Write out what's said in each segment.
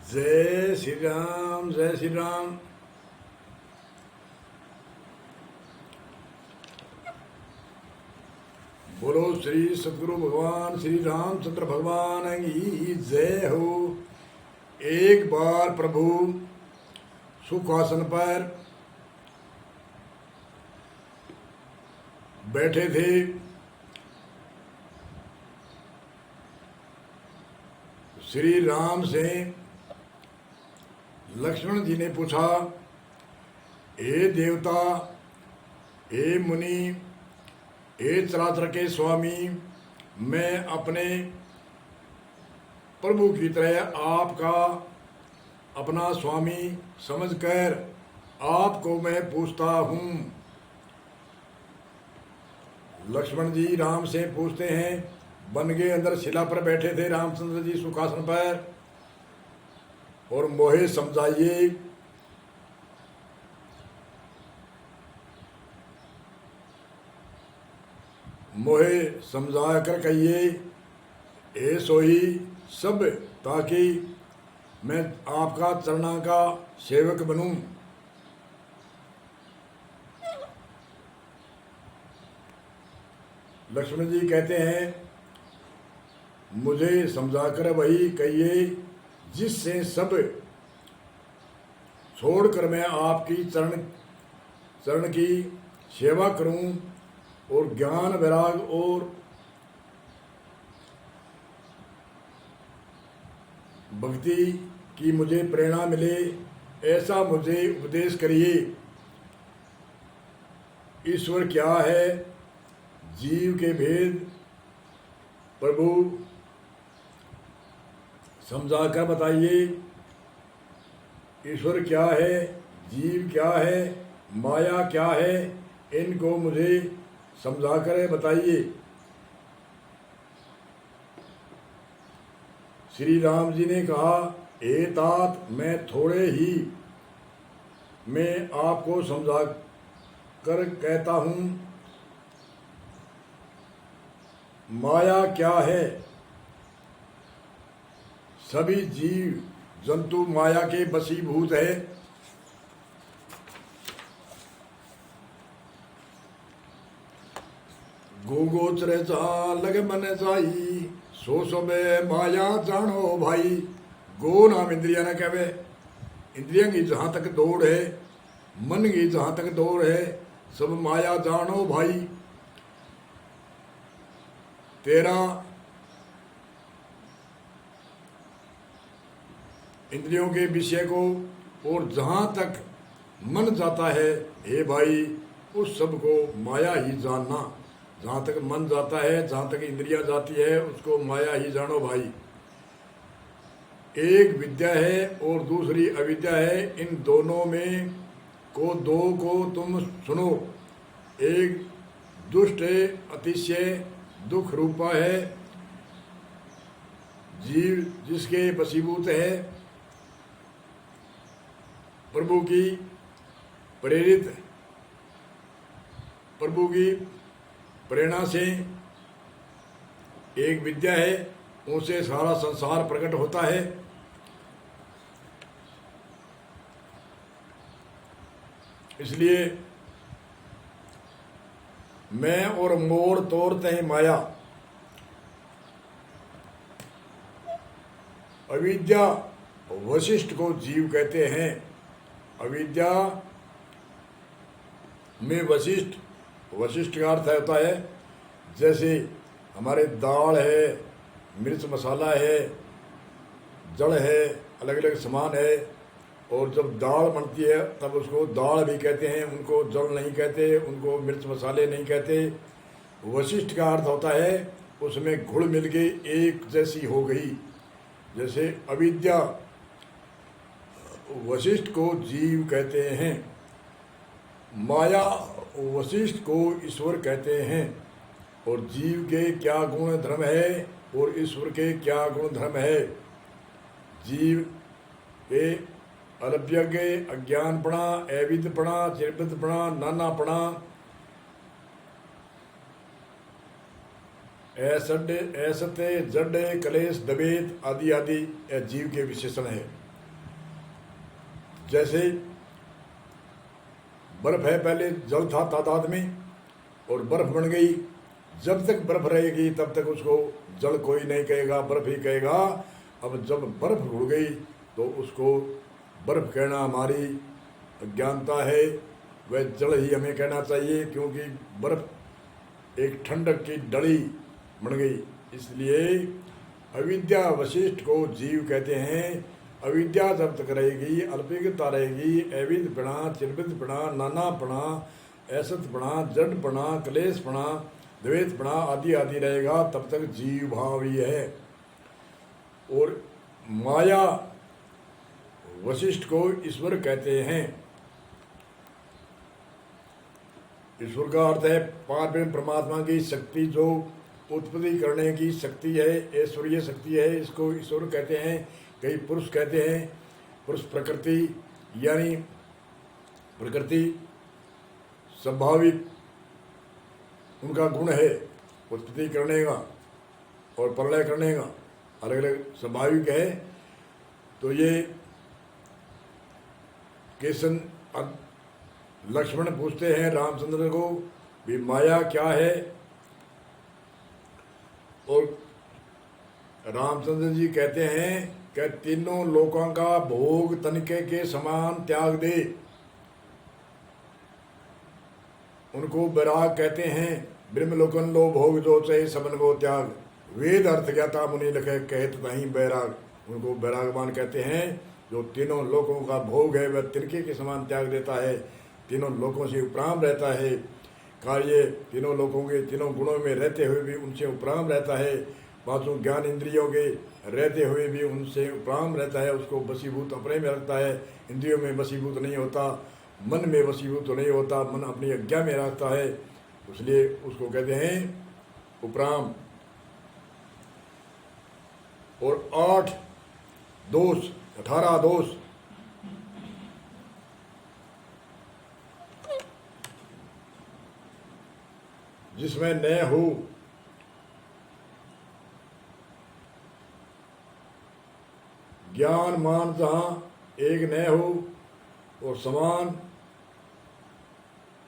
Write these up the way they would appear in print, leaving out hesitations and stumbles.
जय श्री राम, जय श्री राम। बोलो श्री सद्गुरु भगवान श्री रामचंद्र भगवान की जय हो। एक बार प्रभु सुखासन पर बैठे थे। श्री राम से लक्ष्मण जी ने पूछा, हे देवता, हे मुनि, हे चराचर के स्वामी, मैं अपने प्रभु की तरह आपका अपना स्वामी समझकर आपको मैं पूछता हूँ। लक्ष्मण जी राम से पूछते हैं, वन के अंदर शिला पर बैठे थे रामचंद्र जी सुखासन पर, और मोहे समझाइए मोहे समझा कर कहिए, ए सोई सब, ताकि मैं आपका चरणा का सेवक बनूं। लक्ष्मण जी कहते हैं, मुझे समझाकर वही कहिए जिससे सब छोड़कर मैं आपकी चरण की सेवा करूं और ज्ञान वैराग और भक्ति की मुझे प्रेरणा मिले, ऐसा मुझे उपदेश करिए। ईश्वर क्या है, जीव के भेद प्रभु समझाकर बताइए। ईश्वर क्या है, जीव क्या है, माया क्या है, इनको मुझे समझाकर बताइए। श्री राम जी ने कहा, हे तात, मैं थोड़े ही मैं आपको समझा कर कहता हूँ। माया क्या है? सभी जीव जंतु माया के वशीभूत है। गोगोचर लग मन जाई, सो सबे माया जानो भाई। गो नाम इंद्रिया न कहवे, इंद्रिया की जहाँ तक दौड़ है, मन की जहाँ तक दौड़ है, सब माया जानो भाई। तेरा इंद्रियों के विषय को और जहाँ तक मन जाता है, हे भाई, उस सब को माया ही जानना। जहाँ तक मन जाता है, जहाँ तक इंद्रियां जाती है, उसको माया ही जानो भाई। एक विद्या है और दूसरी अविद्या है, इन दोनों में दो को तुम सुनो। एक दुष्ट अतिशय दुख रूपा है, जीव जिसके वशीभूत है, प्रभु की प्रेरित, प्रभु की प्रेरणा से एक विद्या है, उनसे सारा संसार प्रकट होता है। इसलिए मैं और मोर तोड़ते हैं माया। अविद्या वशिष्ठ को जीव कहते हैं। अविद्या में वशिष्ठ, वशिष्ठ का अर्थ होता है जैसे हमारे दाल है, मिर्च मसाला है, जड़ है, अलग अलग सामान है, और जब दाल बनती है तब उसको दाल भी कहते हैं, उनको जड़ नहीं कहते, उनको मिर्च मसाले नहीं कहते। वशिष्ठ का अर्थ होता है उसमें घुल मिल के एक जैसी हो गई। जैसे अविद्या, वशिष्ठ को जीव कहते हैं, माया वशिष्ठ को ईश्वर कहते हैं। और जीव के क्या गुण धर्म है और ईश्वर के क्या गुण धर्म है? जीव के अल्पज्ञ, अज्ञानपना, अविदपना, चिरबिदपना, नानापना, ऐसते जड कलेश दबेत आदि आदि जीव के विशेषण है। जैसे बर्फ है, पहले जल था तादाद में और बर्फ बन गई, जब तक बर्फ रहेगी तब तक उसको जल कोई नहीं कहेगा, बर्फ ही कहेगा। अब जब बर्फ घुल गई तो उसको बर्फ कहना हमारी अज्ञानता है, वह जल ही हमें कहना चाहिए, क्योंकि बर्फ एक ठंडक की डली बन गई। इसलिए अविद्या वशिष्ठ को जीव कहते हैं। अविद्या जब तक रहेगी, अल्पिकता रहेगी, अविदपणा, चिरविदपणा, नानापणा, ऐसतपणा, जड़पणा, क्लेशपणा, द्वैतपणा आदि आदि रहेगा, तब तक जीव भाव ही है। और माया वशिष्ठ को ईश्वर कहते हैं। ईश्वर का अर्थ है पारब्रह्म परमात्मा की शक्ति, जो उत्पत्ति करने की शक्ति है, ऐश्वर्य शक्ति है, इसको ईश्वर कहते हैं। कई पुरुष कहते हैं, पुरुष प्रकृति, यानी प्रकृति स्वाभाविक उनका गुण है उत्पत्ति करने का और प्रलय करने का, अलग अलग स्वाभाविक है। तो ये किशन लक्ष्मण पूछते हैं रामचंद्र को भी माया क्या है, और रामचंद्र जी कहते हैं कि तीनों लोकों का भोग तनिके के समान त्याग दे। उनको वैराग कहते हैं। ब्रह्मलोकन लो भोग जो चाहे सबन को त्याग, वेद अर्थ ज्ञाता मुनि लिखे कहत नहीं बैराग। उनको बैरागवान कहते हैं। जो तीनों लोकों का भोग है वह तिनके के समान त्याग देता है, तीनों लोकों से उपराम रहता है। कार्य तीनों लोकों के तीनों गुणों में रहते हुए भी उनसे उपराम रहता है, पांचों ज्ञान इंद्रियों के रहते हुए भी उनसे उपराम रहता है, उसको वशीभूत अपने में रखता है, इंद्रियों में वशीभूत नहीं होता, मन में वशीभूत नहीं होता, मन अपनी आज्ञा में रखता है, इसलिए उसको कहते हैं उपराम। और 8 दोष 18 दोष जिसमें न हो, ज्ञान मान जहां एक न हो, और समान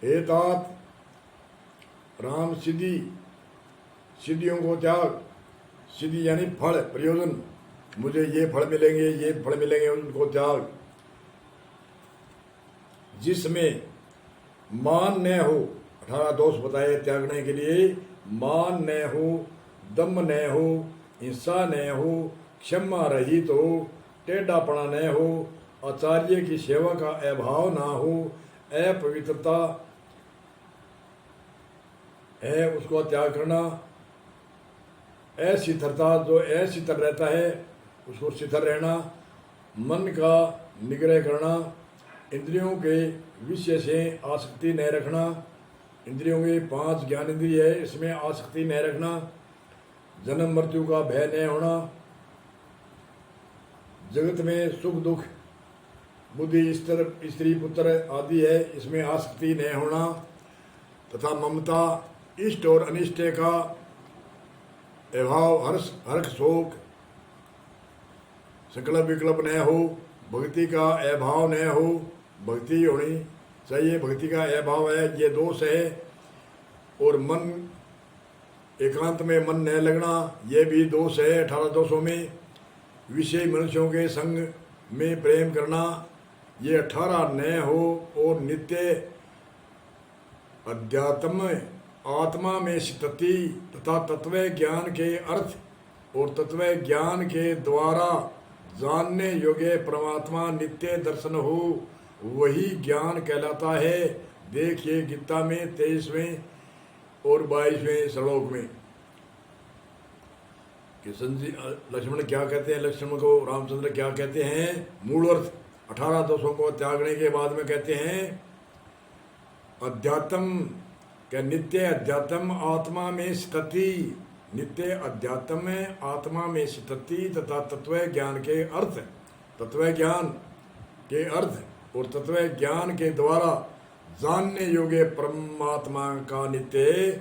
हेतात राम सिद्धि, सिद्धियों को त्याग, सिद्धि यानी फल प्रयोजन, मुझे ये फल मिलेंगे ये फल मिलेंगे, उनको त्याग। जिसमें मान न हो, 18 दोष बताए त्यागने के लिए, मान न हो, दम न हो, हिंसा न हो, क्षमा रहित हो, टेढ़ापना न हो, आचार्य की सेवा का अभाव ना हो, अपवित्रता है उसको त्याग करना, अशिथिलता जो अशिथिल रहता है उसको शिथिल रहना, मन का निग्रह करना, इंद्रियों के विषय से आसक्ति न रखना, इंद्रियों के 5 ज्ञान इंद्रिय है इसमें आसक्ति न रखना, जन्म मृत्यु का भय न होना, जगत में सुख दुख बुद्धि स्त्री पुत्र आदि है इसमें आसक्ति न होना, तथा ममता इष्ट और अनिष्ट का अभाव, हर्ष शोक संकल्प विकल्प न हो, भक्ति का अभाव न हो, भक्ति होनी चाहिए, भक्ति का अभाव है ये दोष है। और मन एकांत में मन न लगना ये भी दोष है 18 दोषों में। विषय मनुष्यों के संग में प्रेम करना ये 18 न हो, और नित्य अध्यात्म आत्मा में स्थिति तथा तत्व ज्ञान के अर्थ और तत्व ज्ञान के द्वारा जानने योग्य परमात्मा नित्य दर्शन हो, वही ज्ञान कहलाता है। देखिए गीता में 23वें और 22वें श्लोक में किशन जी लक्ष्मण क्या कहते हैं, लक्ष्मण को रामचंद्र क्या कहते हैं, मूल अर्थ 18 दोषों को त्यागने के बाद में कहते हैं अध्यात्म क्या, नित्य अध्यात्म आत्मा में स्थिति, नित्य अध्यात्म में आत्मा में स्थिति तथा तत्व ज्ञान के अर्थ, तत्व ज्ञान के अर्थ और तत्व ज्ञान के द्वारा जानने योग्य परमात्मा का नित्य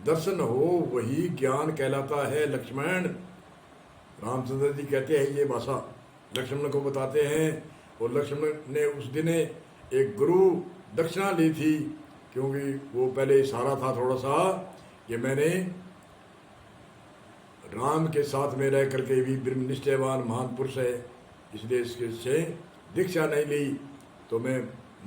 दर्शन हो, वही ज्ञान कहलाता है। लक्ष्मण रामचंद्र जी कहते हैं ये भाषा लक्ष्मण को बताते हैं, और लक्ष्मण ने उस दिन एक गुरु दक्षिणा ली थी, क्योंकि वो पहले इशारा था थोड़ा सा कि मैंने राम के साथ में रह करके भी ब्रह्म निष्ठावान महान पुरुष है, इसलिए इसके से दीक्षा नहीं ली तो मैं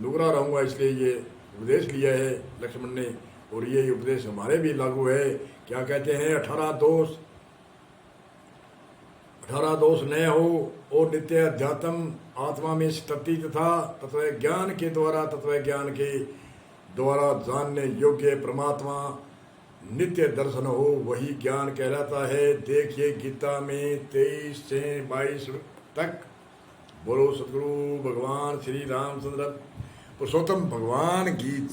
नुगरा रहूँगा, इसलिए ये उपदेश लिया है लक्ष्मण ने। और ये उपदेश हमारे भी लागू है। क्या कहते हैं, 18 दोष न हो और नित्य अध्यात्म आत्मा में स्थिति तथा तत्व ज्ञान के द्वारा, तत्व ज्ञान के द्वारा जानने योग्य परमात्मा नित्य दर्शन हो, वही ज्ञान कहलाता है। देखिए गीता में 23 से 22 तक। बोलो सतगुरु भगवान श्री रामचंद्र पुरुषोत्तम भगवान की जय।